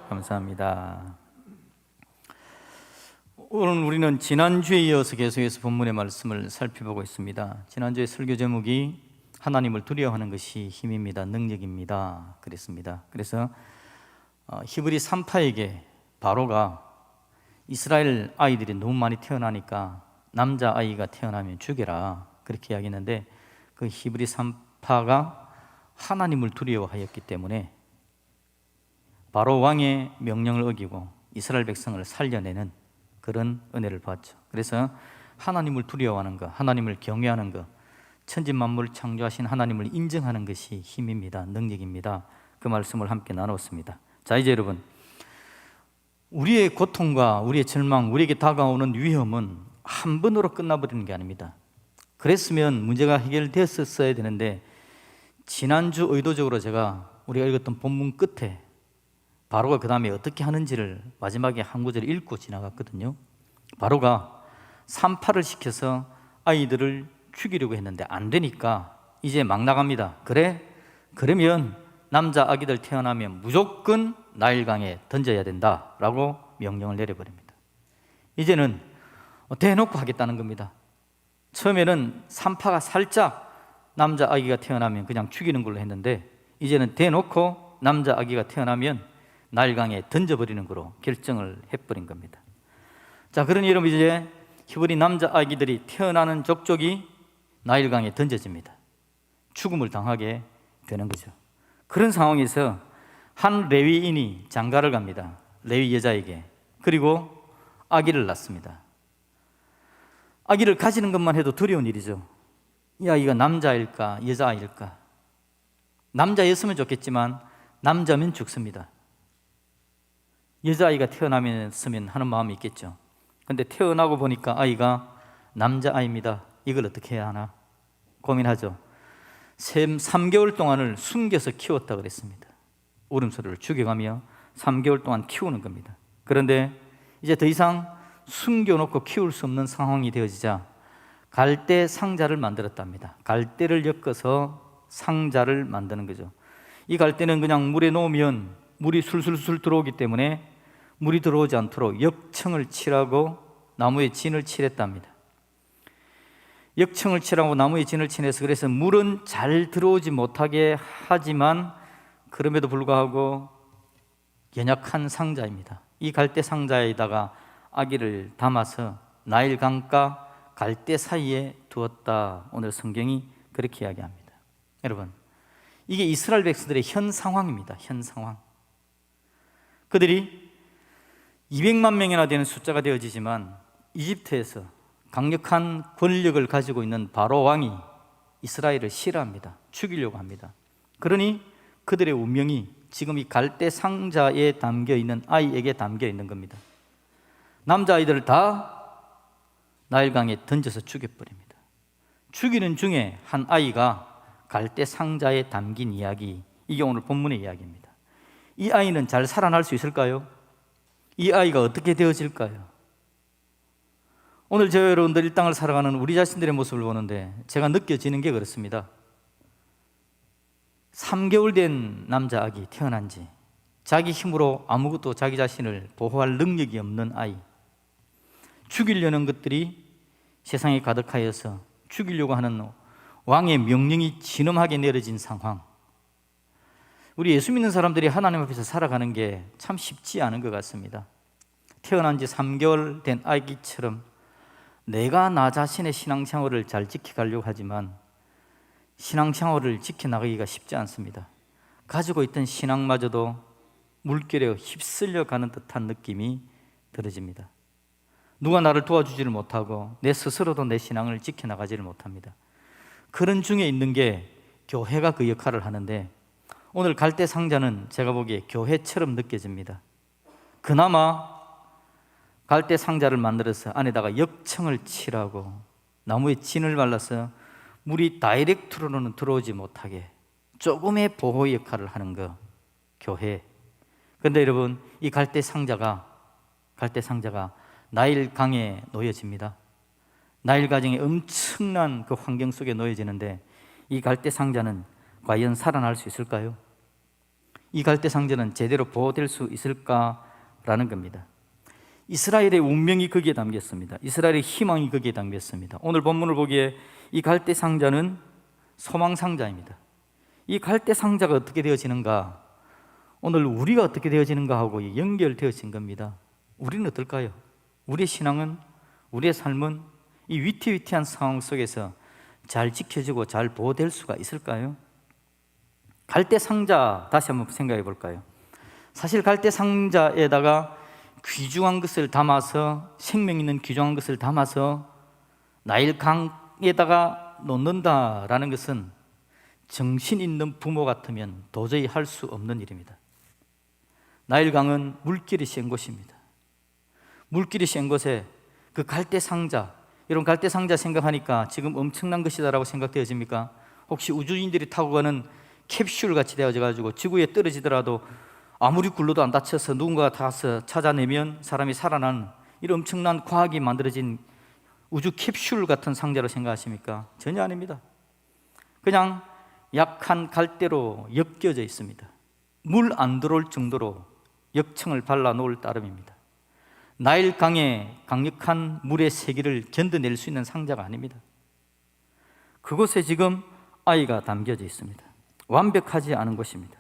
감사합니다. 오늘 우리는 지난주에 이어서 계속해서 본문의 말씀을 살펴보고 있습니다. 지난주에 설교 제목이 하나님을 두려워하는 것이 힘입니다, 능력입니다 그랬습니다. 그래서 히브리 3파에게 바로가 이스라엘 아이들이 너무 많이 태어나니까 남자아이가 태어나면 죽여라 그렇게 이야기했는데, 그 히브리 3파가 하나님을 두려워하였기 때문에 바로 왕의 명령을 어기고 이스라엘 백성을 살려내는 그런 은혜를 받죠. 그래서 하나님을 두려워하는 것, 하나님을 경외하는 것, 천지만물을 창조하신 하나님을 인정하는 것이 힘입니다, 능력입니다. 그 말씀을 함께 나눴습니다. 자, 이제 여러분, 우리의 고통과 우리의 절망, 우리에게 다가오는 위험은 한 번으로 끝나버리는 게 아닙니다. 그랬으면 문제가 해결됐었어야 되는데, 지난주 의도적으로 우리가 읽었던 본문 끝에 바로가 그 다음에 어떻게 하는지를 마지막에 한 구절 읽고 지나갔거든요. 바로가 산파를 시켜서 아이들을 죽이려고 했는데 안 되니까 이제 막 나갑니다. 그러면 남자 아기들 태어나면 무조건 나일강에 던져야 된다라고 명령을 내려버립니다. 이제는 대놓고 하겠다는 겁니다. 처음에는 산파가 살짝 남자 아기가 태어나면 그냥 죽이는 걸로 했는데, 이제는 대놓고 남자 아기가 태어나면 나일강에 던져버리는 거로 결정을 해버린 겁니다. 자, 그러니 여러분, 이제 히브리 남자 아기들이 태어나는 족족이 나일강에 던져집니다. 죽음을 당하게 되는 거죠. 그런 상황에서 한 레위인이 장가를 갑니다. 레위 여자에게. 그리고 아기를 낳습니다. 아기를 가지는 것만 해도 두려운 일이죠. 이 아이가 남자일까 여자아이일까? 남자였으면 좋겠지만 남자면 죽습니다. 여자아이가 태어나면 하는 마음이 있겠죠. 근데 태어나고 보니까 아이가 남자아이입니다. 이걸 어떻게 해야 하나 고민하죠. 3개월 동안을 숨겨서 키웠다 그랬습니다. 울음소리를 죽여가며 3개월 동안 키우는 겁니다. 그런데 이제 더 이상 숨겨놓고 키울 수 없는 상황이 되어지자 갈대 상자를 만들었답니다. 갈대를 엮어서 상자를 만드는 거죠. 이 갈대는 그냥 물에 놓으면 물이 술술술 들어오기 때문에 물이 들어오지 않도록 역청을 칠하고 나무에 진을 칠했답니다. 역청을 칠하고 나무에 진을 칠해서, 그래서 물은 잘 들어오지 못하게 하지만 그럼에도 불구하고 연약한 상자입니다. 이 갈대 상자에다가 아기를 담아서 나일강과 갈대 사이에 두었다. 오늘 성경이 그렇게 이야기합니다. 여러분, 이게 이스라엘 백성들의 현 상황입니다. 현 상황. 그들이 200만 명이나 되는 숫자가 되어지지만 이집트에서 강력한 권력을 가지고 있는 바로 왕이 이스라엘을 싫어합니다. 죽이려고 합니다. 그러니 그들의 운명이 지금 이 갈대 상자에 담겨 있는 아이에게 담겨 있는 겁니다. 남자아이들을 다 나일강에 던져서 죽여버립니다. 죽이는 중에 한 아이가 갈대 상자에 담긴 이야기, 이게 오늘 본문의 이야기입니다. 이 아이는 잘 살아날 수 있을까요? 이 아이가 어떻게 되어질까요? 오늘 저 여러분들 이 땅을 살아가는 우리 자신들의 모습을 보는데 제가 느껴지는 게 그렇습니다. 3개월 된 남자 아기 태어난 지 자기 힘으로 아무것도 자기 자신을 보호할 능력이 없는 아이, 죽이려는 것들이 세상에 가득하여서 죽이려고 하는 왕의 명령이 진엄하게 내려진 상황. 우리 예수 믿는 사람들이 하나님 앞에서 살아가는 게 참 쉽지 않은 것 같습니다. 태어난 지 3개월 된 아기처럼 내가 나 자신의 신앙생활을 잘 지켜가려고 하지만 신앙생활을 지켜나가기가 쉽지 않습니다. 가지고 있던 신앙마저도 물결에 휩쓸려 가는 듯한 느낌이 들어집니다. 누가 나를 도와주지를 못하고 내 스스로도 내 신앙을 지켜나가지를 못합니다. 그런 중에 있는 게 교회가 그 역할을 하는데, 오늘 갈대 상자는 제가 보기에 교회처럼 느껴집니다. 그나마 갈대 상자를 만들어서 안에다가 역청을 칠하고 나무에 진을 발라서 물이 다이렉트로는 들어오지 못하게 조금의 보호 역할을 하는 거, 교회. 그런데 여러분, 이 갈대 상자가 나일강에 놓여집니다. 나일 가정에 엄청난 그 환경 속에 놓여지는데, 이 갈대 상자는 과연 살아날 수 있을까요? 이 갈대 상자는 제대로 보호될 수 있을까라는 겁니다. 이스라엘의 운명이 거기에 담겼습니다. 이스라엘의 희망이 거기에 담겼습니다. 오늘 본문을 보기에 이 갈대 상자는 소망 상자입니다. 이 갈대 상자가 어떻게 되어지는가? 오늘 우리가 어떻게 되어지는가 하고 연결되어진 겁니다. 우리는 어떨까요? 우리의 신앙은, 우리의 삶은 이 위태위태한 상황 속에서 잘 지켜지고 잘 보호될 수가 있을까요? 갈대 상자 다시 한번 생각해 볼까요? 사실 갈대 상자에다가 귀중한 것을 담아서, 생명 있는 귀중한 것을 담아서 나일강에다가 놓는다라는 것은 정신 있는 부모 같으면 도저히 할 수 없는 일입니다. 나일강은 물길이 센 곳입니다. 물길이 센 곳에 그 갈대 상자, 여러분 갈대 상자 생각하니까 지금 엄청난 것이다라고 생각되어집니까? 혹시 우주인들이 타고 가는 캡슐 같이 되어져가지고 지구에 떨어지더라도 아무리 굴러도 안 다쳐서 누군가가 닿아서 찾아내면 사람이 살아나는 이런 엄청난 과학이 만들어진 우주 캡슐 같은 상자로 생각하십니까? 전혀 아닙니다. 그냥 약한 갈대로 엮여져 있습니다. 물 안 들어올 정도로 역청을 발라 놓을 따름입니다. 나일강의 강력한 물의 세기를 견뎌낼 수 있는 상자가 아닙니다. 그곳에 지금 아이가 담겨져 있습니다. 완벽하지 않은 곳입니다.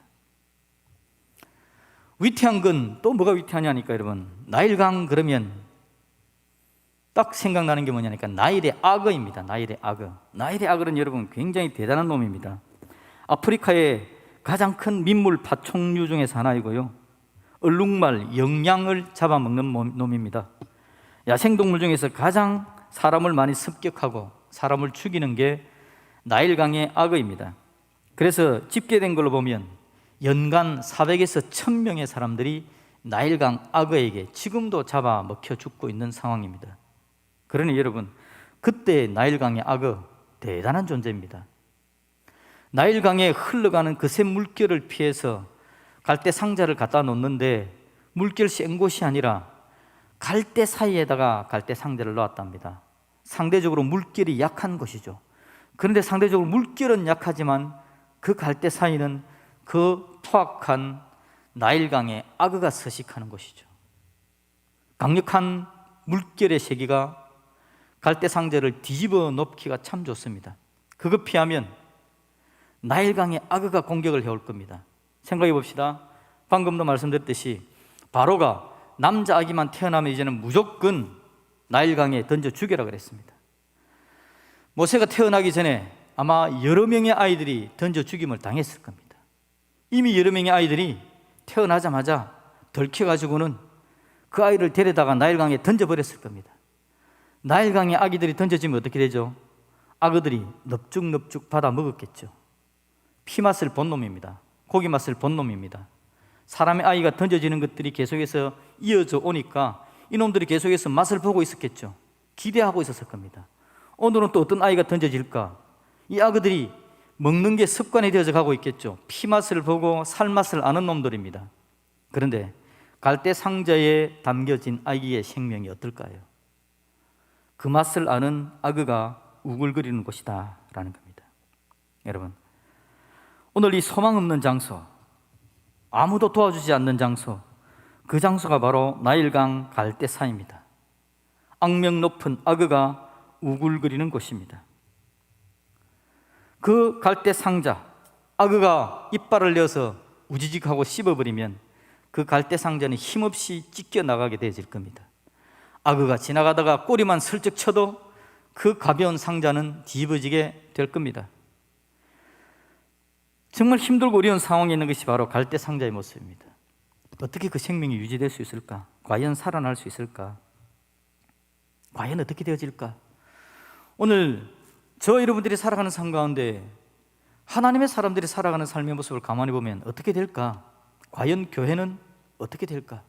위태한 건 또 뭐가 위태하냐니까 여러분, 나일강 그러면 딱 생각나는 게 뭐냐니까 나일의 악어입니다. 나일의 악어. 나일의 악어는 여러분 굉장히 대단한 놈입니다. 아프리카의 가장 큰 민물 파충류 중에서 하나이고요, 얼룩말, 영양을 잡아먹는 놈입니다. 야생동물 중에서 가장 사람을 많이 습격하고 사람을 죽이는 게 나일강의 악어입니다. 그래서 집계된 걸로 보면 연간 400에서 1000명의 사람들이 나일강 악어에게 지금도 잡아먹혀 죽고 있는 상황입니다. 그러니 여러분, 그때 나일강의 악어 대단한 존재입니다. 나일강에 흘러가는 그 새 물결을 피해서 갈대 상자를 갖다 놓는데 물결 센 곳이 아니라 갈대 사이에다가 갈대 상자를 놓았답니다. 상대적으로 물결이 약한 곳이죠. 그런데 상대적으로 물결은 약하지만 그 갈대 사이는 그 포악한 나일강의 악어가 서식하는 곳이죠. 강력한 물결의 세기가 갈대 상자를 뒤집어 놓기가 참 좋습니다. 그거 피하면 나일강의 악어가 공격을 해올 겁니다. 생각해 봅시다. 방금도 말씀드렸듯이 바로가 남자 아기만 태어나면 이제는 무조건 나일강에 던져 죽여라 그랬습니다. 모세가 태어나기 전에 아마 여러 명의 아이들이 던져 죽임을 당했을 겁니다. 이미 여러 명의 아이들이 태어나자마자 덜켜가지고는 그 아이를 데려다가 나일강에 던져버렸을 겁니다. 나일강의 아기들이 던져지면 어떻게 되죠? 악어들이 넙죽넙죽 받아 먹었겠죠. 피맛을 본 놈입니다. 고기 맛을 본 놈입니다. 사람의 아이가 던져지는 것들이 계속해서 이어져 오니까 이놈들이 계속해서 맛을 보고 있었겠죠. 기대하고 있었을 겁니다. 오늘은 또 어떤 아이가 던져질까? 이 악어들이 먹는 게 습관이 되어져 가고 있겠죠. 피맛을 보고 살맛을 아는 놈들입니다. 그런데 갈대 상자에 담겨진 아기의 생명이 어떨까요? 그 맛을 아는 악어가 우글거리는 곳이다 라는 겁니다. 여러분, 오늘 이 소망 없는 장소, 아무도 도와주지 않는 장소, 그 장소가 바로 나일강 갈대사입니다. 악명 높은 악어가 우글거리는 곳입니다. 그 갈대 상자, 악어가 이빨을 내어서 우지직하고 씹어버리면 그 갈대 상자는 힘없이 찢겨나가게 되어질 겁니다. 악어가 지나가다가 꼬리만 슬쩍 쳐도 그 가벼운 상자는 뒤집어지게 될 겁니다. 정말 힘들고 어려운 상황에 있는 것이 바로 갈대 상자의 모습입니다. 어떻게 그 생명이 유지될 수 있을까? 과연 살아날 수 있을까? 과연 어떻게 되어질까? 오늘 저 여러분들이 살아가는 삶 가운데 하나님의 사람들이 살아가는 삶의 모습을 가만히 보면 어떻게 될까? 과연 교회는 어떻게 될까?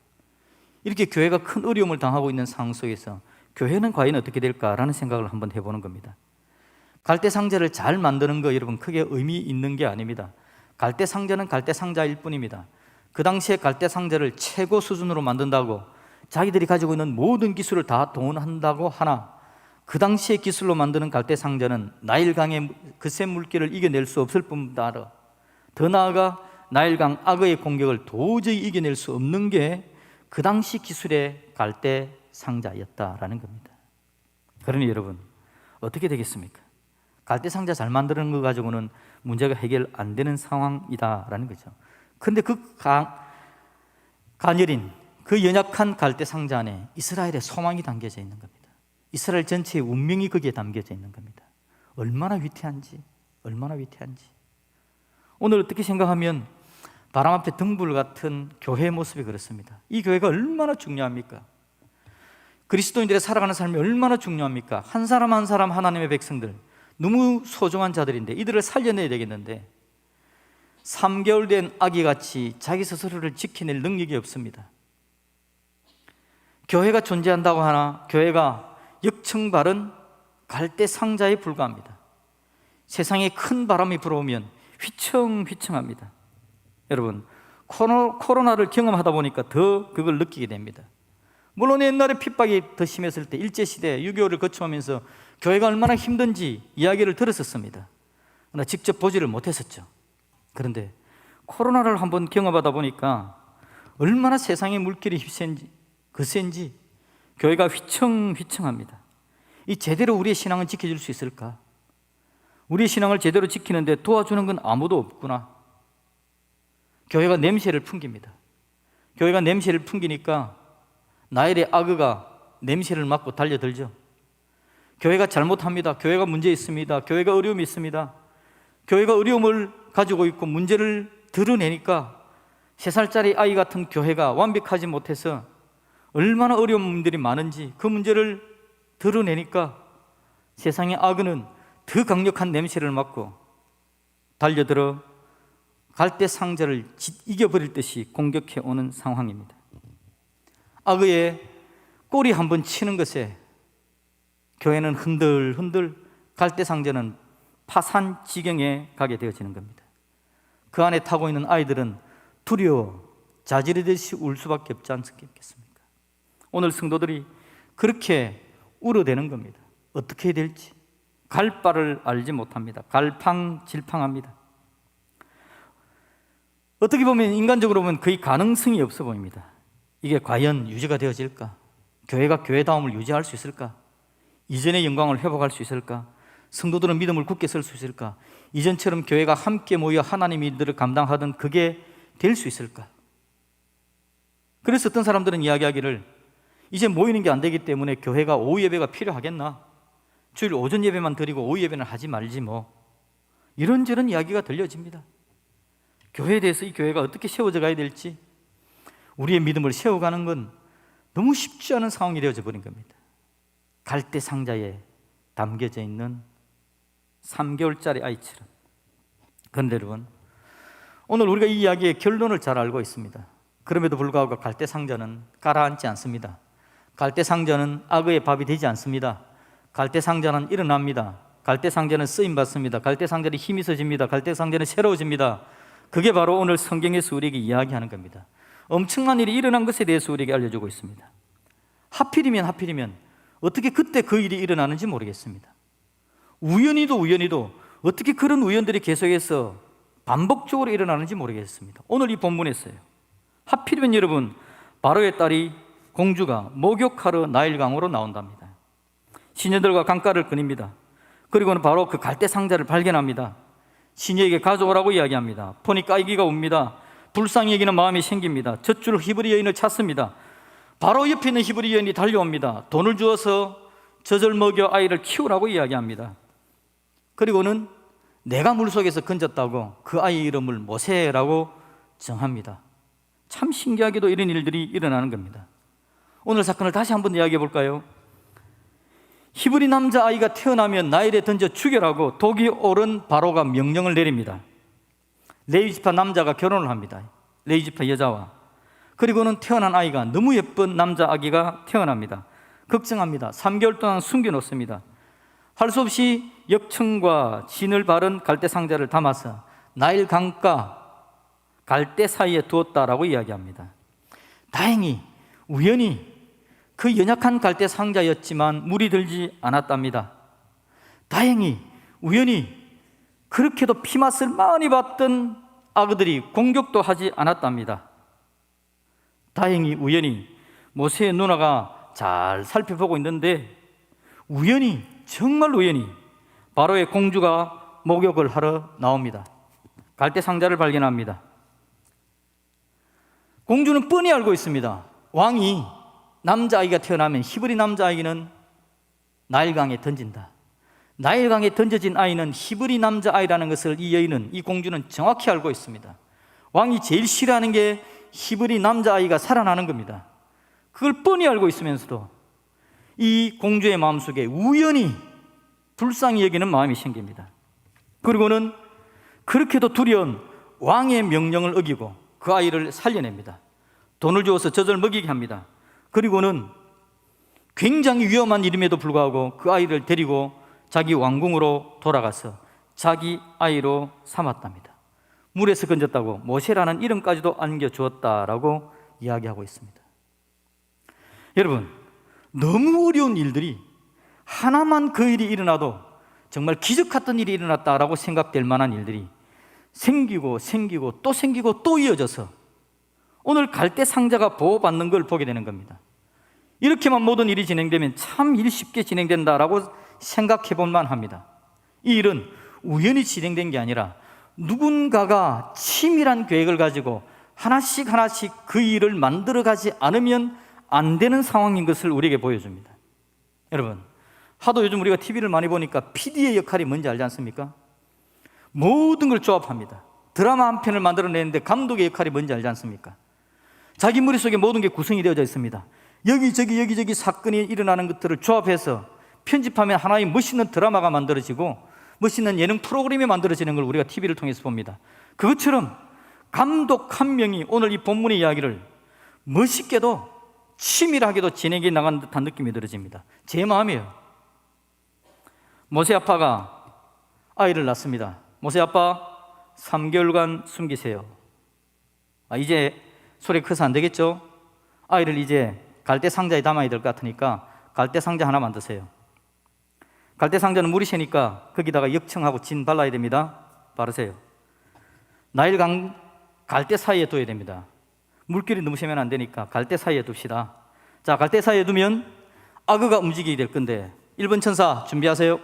이렇게 교회가 큰 어려움을 당하고 있는 상황 속에서 교회는 과연 어떻게 될까라는 생각을 한번 해보는 겁니다. 갈대 상자를 잘 만드는 거 여러분 크게 의미 있는 게 아닙니다. 갈대 상자는 갈대 상자일 뿐입니다. 그 당시에 갈대 상자를 최고 수준으로 만든다고 자기들이 가지고 있는 모든 기술을 다 동원한다고 하나, 그 당시의 기술로 만드는 갈대 상자는 나일강의 그 새 물결을 이겨낼 수 없을 뿐만 아니라 더 나아가 나일강 악어의 공격을 도저히 이겨낼 수 없는 게 그 당시 기술의 갈대 상자였다라는 겁니다. 그러니 여러분, 어떻게 되겠습니까? 갈대 상자 잘 만드는 거 가지고는 문제가 해결 안 되는 상황이다라는 거죠. 그런데 그 가녀린, 그 연약한 갈대 상자 안에 이스라엘의 소망이 담겨져 있는 겁니다. 이스라엘 전체의 운명이 거기에 담겨져 있는 겁니다. 얼마나 위태한지, 얼마나 위태한지. 오늘 어떻게 생각하면 바람 앞에 등불 같은 교회의 모습이 그렇습니다. 이 교회가 얼마나 중요합니까? 그리스도인들의 살아가는 삶이 얼마나 중요합니까? 한 사람 한 사람 하나님의 백성들, 너무 소중한 자들인데 이들을 살려내야 되겠는데 3개월 된 아기같이 자기 스스로를 지켜낼 능력이 없습니다. 교회가 존재한다고 하나 교회가 역청바른 갈대 상자에 불과합니다. 세상에 큰 바람이 불어오면 휘청휘청합니다. 여러분, 코로나를 경험하다 보니까 더 그걸 느끼게 됩니다. 물론 옛날에 핍박이 더 심했을 때 일제시대 6.25를 거쳐오면서 교회가 얼마나 힘든지 이야기를 들었었습니다. 그러나 직접 보지를 못했었죠. 그런데 코로나를 한번 경험하다 보니까 얼마나 세상의 물결이 거센지 교회가 휘청휘청합니다. 이 제대로 우리의 신앙을 지켜줄 수 있을까? 우리의 신앙을 제대로 지키는데 도와주는 건 아무도 없구나. 교회가 냄새를 풍깁니다. 교회가 냄새를 풍기니까 나일의 악어가 냄새를 맡고 달려들죠. 교회가 잘못합니다. 교회가 문제 있습니다. 교회가 어려움이 있습니다. 교회가 어려움을 가지고 있고 문제를 드러내니까 3살짜리 아이 같은 교회가 완벽하지 못해서 얼마나 어려움들이 많은지 그 문제를 드러내니까 세상의 악어는 더 강력한 냄새를 맡고 달려들어 갈대 상자를 이겨버릴 듯이 공격해 오는 상황입니다. 악어의 꼬리 한번 치는 것에 교회는 흔들흔들, 갈대 상자는 파산 지경에 가게 되어지는 겁니다. 그 안에 타고 있는 아이들은 두려워 자지르듯이 울 수밖에 없지 않겠습니까? 오늘 성도들이 그렇게 울어대는 겁니다. 어떻게 해야 될지 갈 바를 알지 못합니다. 갈팡질팡합니다. 어떻게 보면 인간적으로 보면 거의 가능성이 없어 보입니다. 이게 과연 유지가 되어질까? 교회가 교회다움을 유지할 수 있을까? 이전의 영광을 회복할 수 있을까? 성도들은 믿음을 굳게 설 수 있을까? 이전처럼 교회가 함께 모여 하나님의 일들을 감당하던 그게 될 수 있을까? 그래서 어떤 사람들은 이야기하기를 이제 모이는 게 안 되기 때문에 교회가 오후 예배가 필요하겠나? 주일 오전 예배만 드리고 오후 예배는 하지 말지 뭐, 이런저런 이야기가 들려집니다. 교회에 대해서 이 교회가 어떻게 세워져 가야 될지, 우리의 믿음을 세워가는 건 너무 쉽지 않은 상황이 되어져 버린 겁니다. 갈대 상자에 담겨져 있는 3개월짜리 아이처럼. 그런데 여러분, 오늘 우리가 이 이야기의 결론을 잘 알고 있습니다. 그럼에도 불구하고 갈대 상자는 가라앉지 않습니다. 갈대 상자는 악어의 밥이 되지 않습니다. 갈대 상자는 일어납니다. 갈대 상자는 쓰임받습니다. 갈대 상자는 힘이 있어집니다. 갈대 상자는 새로워집니다. 그게 바로 오늘 성경에서 우리에게 이야기하는 겁니다. 엄청난 일이 일어난 것에 대해서 우리에게 알려주고 있습니다. 하필이면 어떻게 그때 그 일이 일어나는지 모르겠습니다. 우연히도 어떻게 그런 우연들이 계속해서 반복적으로 일어나는지 모르겠습니다. 오늘 이 본문에서요, 하필이면 여러분, 바로의 딸이 공주가 목욕하러 나일강으로 나온답니다. 시녀들과 강가를 거닙니다. 그리고는 바로 그 갈대 상자를 발견합니다. 시녀에게 가져오라고 이야기합니다. 보니까 아기가 웁니다. 불쌍히 여기는 마음이 생깁니다. 젖줄 히브리 여인을 찾습니다. 바로 옆에 있는 히브리 여인이 달려옵니다. 돈을 주어서 젖을 먹여 아이를 키우라고 이야기합니다. 그리고는 내가 물속에서 건졌다고 그 아이 이름을 모세라고 정합니다. 참 신기하게도 이런 일들이 일어나는 겁니다. 오늘 사건을 다시 한번 이야기해 볼까요? 히브리 남자아이가 태어나면 나일에 던져 죽여라고 독이 오른 바로가 명령을 내립니다. 레위지파 남자가 결혼을 합니다. 레위지파 여자와. 그리고는 태어난 아이가 너무 예쁜 남자 아기가 태어납니다. 걱정합니다. 3개월 동안 숨겨놓습니다. 할 수 없이 역청과 진을 바른 갈대 상자를 담아서 나일 강가 갈대 사이에 두었다라고 이야기합니다. 다행히 우연히 그 연약한 갈대 상자였지만 물이 들지 않았답니다. 다행히 우연히 그렇게도 피맛을 많이 봤던 아그들이 공격도 하지 않았답니다. 다행히 우연히 모세의 누나가 잘 살펴보고 있는데 우연히, 정말 우연히 바로의 공주가 목욕을 하러 나옵니다. 갈대 상자를 발견합니다. 공주는 뻔히 알고 있습니다. 왕이 남자아이가 태어나면 히브리 남자아이는 나일강에 던진다. 나일강에 던져진 아이는 히브리 남자아이라는 것을 이 여인은, 이 공주는 정확히 알고 있습니다. 왕이 제일 싫어하는 게 히브리 남자아이가 살아나는 겁니다. 그걸 뻔히 알고 있으면서도 이 공주의 마음속에 우연히 불쌍히 여기는 마음이 생깁니다. 그리고는 그렇게도 두려운 왕의 명령을 어기고 그 아이를 살려냅니다. 돈을 주어서 젖을 먹이게 합니다. 그리고는 굉장히 위험한 일임에도 불구하고 그 아이를 데리고 자기 왕궁으로 돌아가서 자기 아이로 삼았답니다. 물에서 건졌다고 모세라는 이름까지도 안겨주었다라고 이야기하고 있습니다. 여러분, 너무 어려운 일들이 하나만 그 일이 일어나도 정말 기적 같은 일이 일어났다라고 생각될 만한 일들이 생기고 또 생기고 또 이어져서 오늘 갈대 상자가 보호받는 걸 보게 되는 겁니다. 이렇게만 모든 일이 진행되면 참 일이 쉽게 진행된다라고 생각해 볼만 합니다. 이 일은 우연히 진행된 게 아니라 누군가가 치밀한 계획을 가지고 하나씩 그 일을 만들어 가지 않으면 안 되는 상황인 것을 우리에게 보여줍니다. 여러분, 하도 요즘 우리가 TV를 많이 보니까 PD의 역할이 뭔지 알지 않습니까? 모든 걸 조합합니다. 드라마 한 편을 만들어내는데 감독의 역할이 뭔지 알지 않습니까? 자기 머릿속에 모든 게 구성이 되어져 있습니다. 여기저기 사건이 일어나는 것들을 조합해서 편집하면 하나의 멋있는 드라마가 만들어지고 멋있는 예능 프로그램이 만들어지는 걸 우리가 TV를 통해서 봅니다. 그것처럼 감독 한 명이 오늘 이 본문의 이야기를 멋있게도 치밀하게도 진행해 나가는 듯한 느낌이 들어집니다. 제 마음이에요. 모세 아빠가 아이를 낳습니다. 모세 아빠 3개월간 숨기세요. 이제 소리 커서 안 되겠죠? 아이를 이제 갈대 상자에 담아야 될 것 같으니까 갈대 상자 하나 만드세요. 갈대 상자는 물이 새니까 거기다가 역청하고 진 발라야 됩니다. 바르세요. 나일강 갈대 사이에 둬야 됩니다. 물결이 너무 세면 안 되니까 갈대 사이에 둡시다. 자, 갈대 사이에 두면 악어가 움직이게 될 건데 1번 천사 준비하세요.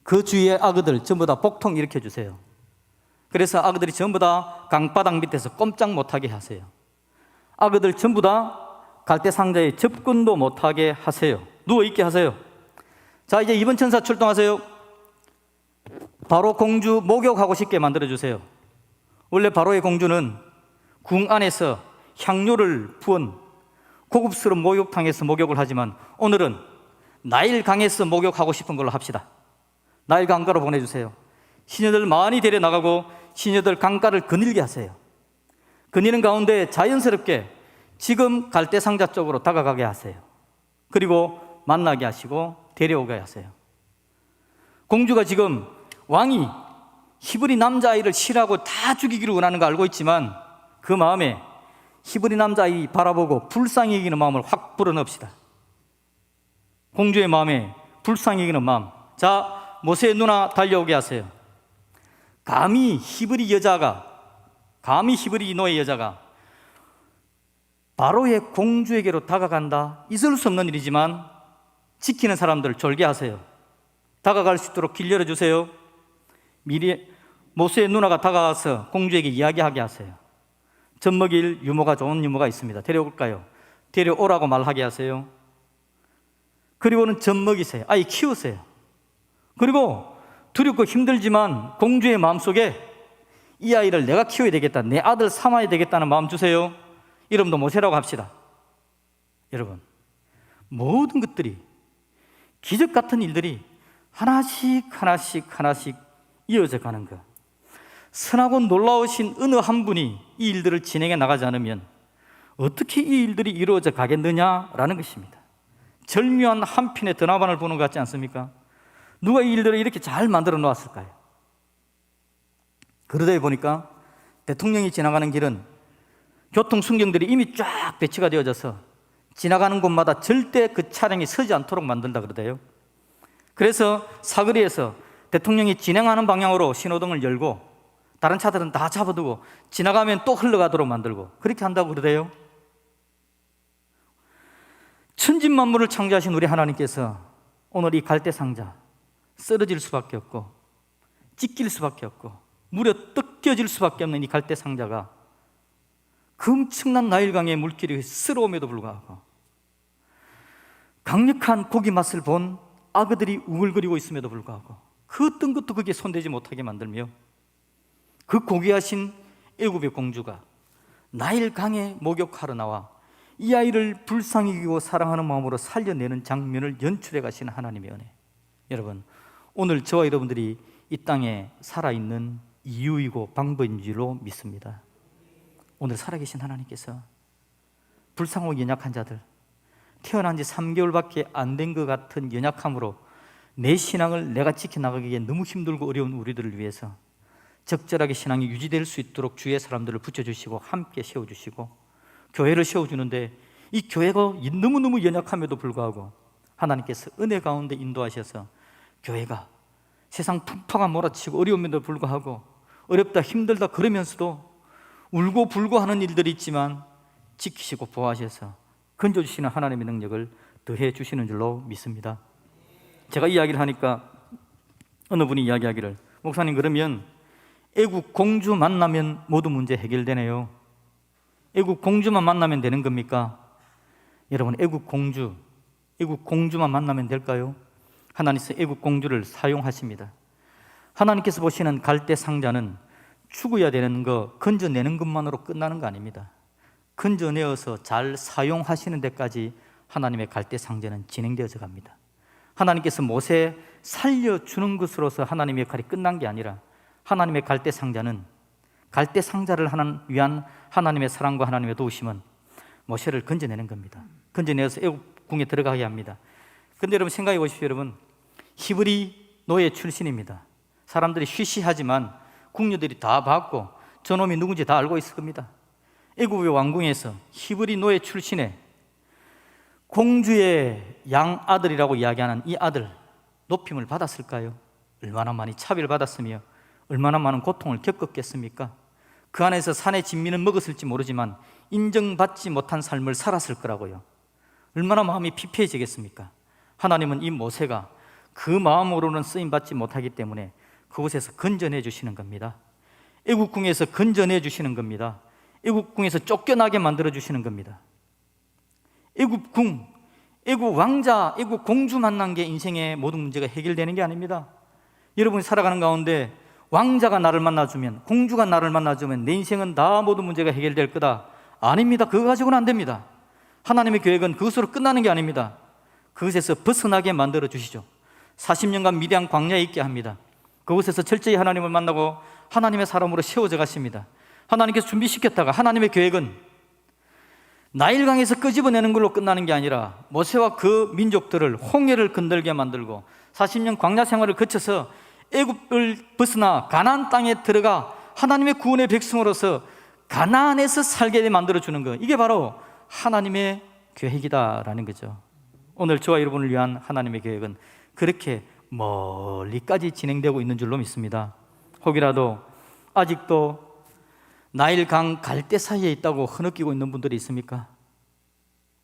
그 주위에 악어들 전부 다 복통 일으켜 주세요. 그래서 악어들이 전부 다 강바닥 밑에서 꼼짝 못하게 하세요. 악어들 전부 다 갈대 상자에 접근도 못하게 하세요. 누워있게 하세요. 자, 이제 2번 천사 출동하세요. 바로 공주 목욕하고 싶게 만들어주세요. 원래 바로의 공주는 궁 안에서 향료를 부은 고급스러운 목욕탕에서 목욕을 하지만 오늘은 나일강에서 목욕하고 싶은 걸로 합시다. 나일강가로 보내주세요. 시녀들 많이 데려나가고 시녀들 강가를 거닐게 하세요. 거니는 가운데 자연스럽게 지금 갈대 상자 쪽으로 다가가게 하세요. 그리고 만나게 하시고 데려오게 하세요. 공주가 지금 왕이 히브리 남자아이를 싫어하고 다 죽이기를 원하는 거 알고 있지만 그 마음에 히브리 남자아이 바라보고 불쌍히 여기는 마음을 확 불어넣읍시다. 공주의 마음에 불쌍히 여기는 마음. 자, 모세의 누나 달려오게 하세요. 감히 히브리 노예 여자가 바로의 공주에게로 다가간다. 있을 수 없는 일이지만 지키는 사람들을 졸게하세요. 다가갈 수 있도록 길 열어주세요. 미리 모세의 누나가 다가가서 공주에게 이야기하게 하세요. 젖 먹일 유모가 좋은 유모가 있습니다. 데려올까요? 데려오라고 말하게 하세요. 그리고는 젖 먹이세요. 아이 키우세요. 그리고 두렵고 힘들지만 공주의 마음속에 이 아이를 내가 키워야 되겠다, 내 아들 삼아야 되겠다는 마음 주세요. 이름도 모세라고 합시다. 여러분, 모든 것들이 기적 같은 일들이 하나씩 이어져 가는 것. 선하고 놀라우신 어느 한 분이 이 일들을 진행해 나가지 않으면 어떻게 이 일들이 이루어져 가겠느냐라는 것입니다. 절묘한 한 편의 드라마를 보는 것 같지 않습니까? 누가 이 일들을 이렇게 잘 만들어 놓았을까요? 그러다 보니까 대통령이 지나가는 길은 교통순경들이 이미 쫙 배치가 되어져서 지나가는 곳마다 절대 그 차량이 서지 않도록 만든다 그러대요. 그래서 사거리에서 대통령이 진행하는 방향으로 신호등을 열고 다른 차들은 다 잡아두고 지나가면 또 흘러가도록 만들고 그렇게 한다고 그러대요. 천진만물을 창조하신 우리 하나님께서 오늘 이 갈대상자 쓰러질 수밖에 없고 찢길 수밖에 없고 무려 뜯겨질 수밖에 없는 이 갈대상자가 그 엄청난 나일강의 물길이 쓰러움에도 불구하고 강력한 고기 맛을 본 악어들이 우글거리고 있음에도 불구하고 그 어떤 것도 그게 손대지 못하게 만들며 그 고귀하신 애굽의 공주가 나일강에 목욕하러 나와 이 아이를 불쌍히 여기고 사랑하는 마음으로 살려내는 장면을 연출해 가시는 하나님의 은혜. 여러분, 오늘 저와 여러분들이 이 땅에 살아있는 이유이고 방법인 줄로 믿습니다. 오늘 살아계신 하나님께서 불쌍하고 연약한 자들, 태어난 지 3개월밖에 안 된 것 같은 연약함으로 내 신앙을 내가 지켜나가기에 너무 힘들고 어려운 우리들을 위해서 적절하게 신앙이 유지될 수 있도록 주위의 사람들을 붙여주시고 함께 세워주시고 교회를 세워주는데 이 교회가 너무너무 연약함에도 불구하고 하나님께서 은혜 가운데 인도하셔서 교회가 세상 풍파가 몰아치고 어려움에도 불구하고 어렵다 힘들다 그러면서도 울고 불고 하는 일들이 있지만 지키시고 보호하셔서 건져주시는 하나님의 능력을 더해 주시는 줄로 믿습니다. 제가 이야기를 하니까 어느 분이 이야기하기를, 목사님 그러면 애국 공주 만나면 모든 문제 해결되네요. 애국 공주만 만나면 되는 겁니까? 여러분, 애국 공주만 만나면 될까요? 하나님께서 애국 공주를 사용하십니다. 하나님께서 보시는 갈대 상자는 죽어야 되는 거 건져내는 것만으로 끝나는 거 아닙니다. 건져내어서 잘 사용하시는 데까지 하나님의 갈대 상자는 진행되어져 갑니다. 하나님께서 모세 살려주는 것으로서 하나님의 역할이 끝난 게 아니라 하나님의 갈대 상자는 갈대 상자를 위한 하나님의 사랑과 하나님의 도우심은 모세를 건져내는 겁니다. 건져내어서 애국궁에 들어가게 합니다. 그런데 여러분 생각해 보십시오. 여러분, 히브리 노예 출신입니다. 사람들이 쉬쉬하지만 궁녀들이 다 봤고 저놈이 누군지 다 알고 있을 겁니다. 애굽의 왕궁에서 히브리 노예 출신의 공주의 양아들이라고 이야기하는 이 아들 높임을 받았을까요? 얼마나 많이 차별받았으며 얼마나 많은 고통을 겪었겠습니까? 그 안에서 산의 진미는 먹었을지 모르지만 인정받지 못한 삶을 살았을 거라고요. 얼마나 마음이 피폐해지겠습니까? 하나님은 이 모세가 그 마음으로는 쓰임받지 못하기 때문에 그곳에서 건져내 주시는 겁니다. 애국궁에서 건져내 주시는 겁니다. 애국궁에서 쫓겨나게 만들어 주시는 겁니다. 애국궁, 애국 왕자, 애국 공주 만난 게 인생의 모든 문제가 해결되는 게 아닙니다. 여러분이 살아가는 가운데 왕자가 나를 만나주면, 공주가 나를 만나주면 내 인생은 다 모든 문제가 해결될 거다. 아닙니다. 그거 가지고는 안 됩니다. 하나님의 계획은 그것으로 끝나는 게 아닙니다. 그것에서 벗어나게 만들어 주시죠. 40년간 미디안 광야에 있게 합니다. 그곳에서 철저히 하나님을 만나고 하나님의 사람으로 세워져 가십니다. 하나님께서 준비시켰다가 하나님의 계획은 나일강에서 끄집어내는 걸로 끝나는 게 아니라 모세와 그 민족들을 홍해를 건들게 만들고 40년 광야 생활을 거쳐서 애굽을 벗어나 가나안 땅에 들어가 하나님의 구원의 백성으로서 가나안에서 살게 만들어주는 것, 이게 바로 하나님의 계획이다라는 거죠. 오늘 저와 여러분을 위한 하나님의 계획은 그렇게 멀리까지 진행되고 있는 줄로 믿습니다. 혹이라도 아직도 나일강 갈대 사이에 있다고 흐느끼고 있는 분들이 있습니까?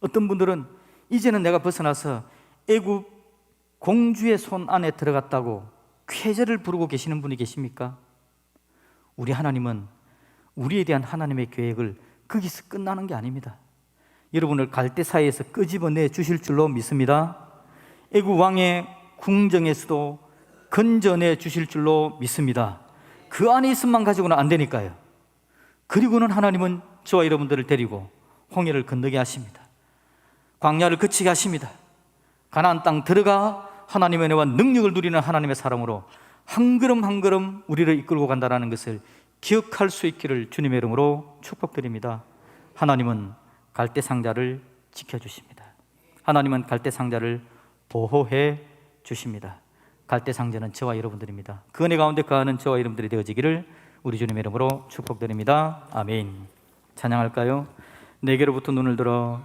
어떤 분들은 이제는 내가 벗어나서 애굽 공주의 손 안에 들어갔다고 쾌재를 부르고 계시는 분이 계십니까? 우리 하나님은 우리에 대한 하나님의 계획을 거기서 끝나는 게 아닙니다. 여러분을 갈대 사이에서 끄집어내 주실 줄로 믿습니다. 애굽 왕의 궁정에서도 건져내 주실 줄로 믿습니다. 그 안에 있음만 가지고는 안 되니까요. 그리고는 하나님은 저와 여러분들을 데리고 홍해를 건너게 하십니다. 광야를 거치게 하십니다. 가나안 땅 들어가 하나님의 은혜와 능력을 누리는 하나님의 사람으로 한 걸음 한 걸음 우리를 이끌고 간다는 것을 기억할 수 있기를 주님의 이름으로 축복드립니다. 하나님은 갈대 상자를 지켜주십니다. 하나님은 갈대 상자를 보호해 주십니다. 갈대 상자는 저와 여러분들입니다. 그 은혜 가운데 거하는 저와 여러분들이 되어지기를 우리 주님의 이름으로 축복드립니다. 아멘. 찬양할까요? 내게로부터 눈을 들어